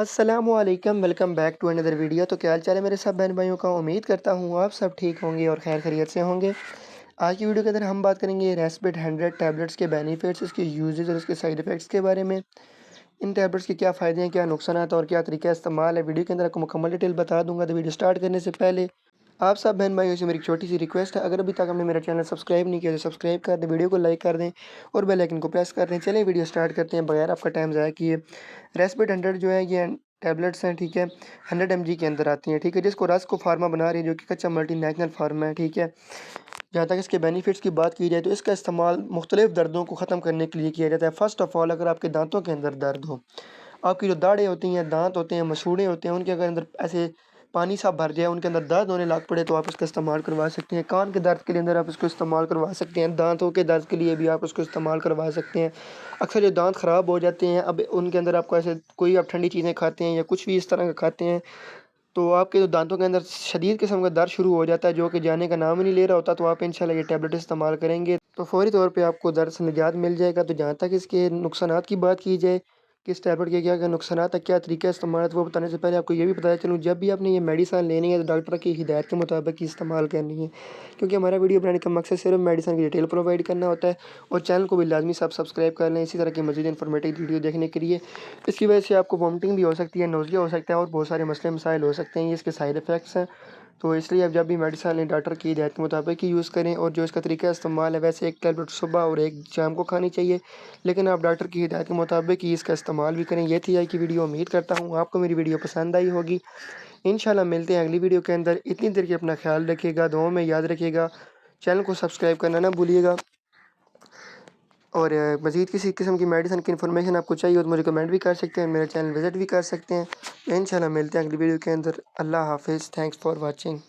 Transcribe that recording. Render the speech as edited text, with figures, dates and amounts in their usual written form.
अस्सलामुअलैकुम, welcome back to another video. तो क्या हाल चाल है मेरे सब बहन भाइयों का। उम्मीद करता हूँ आप सब ठीक होंगे और खैर खैरियत से होंगे। आज की वीडियो के अंदर हम बात करेंगे रेस्पिट 100 टैबलेट्स के बेनिफिट्स, इसके यूजेस और इसके साइड इफ़ेक्ट्स के बारे में। इन टैबलेट्स के क्या फ़ायदे हैं, क्या नुकसान और क्या तरीका इस्तेमाल है, वीडियो के अंदर आपको मुकम्मल डिटेल बता दूंगा। तो वीडियो स्टार्ट करने से पहले आप सब बहन भाइयों से मेरी छोटी सी रिक्वेस्ट है, अगर अभी तक आपने मेरा चैनल सब्सक्राइब नहीं किया तो सब्सक्राइब कर दें, वीडियो को लाइक कर दें और बेल आइकन को प्रेस कर दें। चलिए वीडियो स्टार्ट करते हैं बगैर आपका टाइम ज़ाया किए। रेस्पिट 100 जो है ये टैबलेट्स हैं, ठीक है। 100 mg के अंदर आती हैं, ठीक है, जिसको रस्को फार्मा बना रही है, जो कि कच्चा मल्टीनेशनल फार्मा है, ठीक है। जहाँ तक इसके बेनिफिट्स की बात की जाए तो इसका इस्तेमाल मुख्तलिफ दर्दों को ख़त्म करने के लिए किया जाता है। फ़र्स्ट ऑफ़ ऑल, अगर आपके दांतों के अंदर दर्द हो, आपकी जो दाढ़ें होती हैं, दांत होते हैं, मसूड़े होते हैं, उनके अगर अंदर ऐसे पानी सा भर जाए, उनके अंदर दर्द होने लग पड़े, तो आप इसका इस्तेमाल करवा सकते हैं। कान के दर्द के लिए अंदर आप इसको इस्तेमाल करवा सकते हैं। दांतों के दर्द के लिए भी आप उसको इस्तेमाल करवा सकते हैं। अक्सर जो दांत ख़राब हो जाते हैं, अब उनके अंदर आपको ऐसे कोई आप ठंडी चीज़ें खाते हैं या कुछ भी इस तरह का खाते हैं, तो आपके जो दांतों के अंदर शदीद किस्म का दर्द शुरू हो जाता है, जो कि जाने का नाम ही नहीं ले रहा होता। तो आप इंशाल्लाह ये टैबलेट इस्तेमाल करेंगे तो फ़ौरी तौर पे आपको दर्द से निजात मिल जाएगा। तो जहाँ तक इसके नुकसानात की बात की जाए, कि इस टैबलेट के क्या-क्या नुकसानात है, क्या तरीका इस्तेमाल है, तो वो बताने से पहले आपको ये भी बताया चलूँ, जब भी आपने ये मेडिसिन लेनी है तो डॉक्टर की हिदायत के मुताबिक ही इस्तेमाल करनी है। क्योंकि हमारा वीडियो बनाने का मकसद सिर्फ मेडिसिन की डिटेल प्रोवाइड करना होता है। और चैनल को भी लाज़मी से आप सब्सक्राइब कर लें इसी तरह की मज़ीद इन्फॉर्मेटिव वीडियो देखने के लिए। इसकी वजह से आपको वॉमिटिंग भी हो सकती है, नौज़िया हो सकता है और बहुत सारे मसले मसाइल हो सकते हैं। ये इसके साइड इफ़ेक्ट्स हैं। तो इसलिए आप जब भी मेडिसिन लें डॉक्टर की हिदायत के मुताबिक ही यूज़ करें। और जो इसका तरीका इस्तेमाल है, वैसे एक टैबलेट सुबह और एक शाम को खानी चाहिए, लेकिन आप डॉक्टर की हिदायत के मुताबिक ही इसका इस्तेमाल भी करें। ये थी आज की वीडियो। उम्मीद करता हूँ आपको मेरी वीडियो पसंद आई होगी। इंशाल्लाह मिलते हैं अगली वीडियो के अंदर। इतनी देर के अपना ख्याल रखिएगा, दुआओं में याद रखिएगा, चैनल को सब्सक्राइब करना ना भूलिएगा। और मज़ीद किसी किस्म की मेडिसिन की इन्फॉर्मेशन आपको चाहिए हो तो मुझे कमेंट भी कर सकते हैं, मेरा चैनल विज़िट भी कर सकते हैं। इंशाल्लाह मिलते हैं अगली वीडियो के अंदर। अल्लाह हाफ़िज़, थैंक्स फॉर वॉचिंग।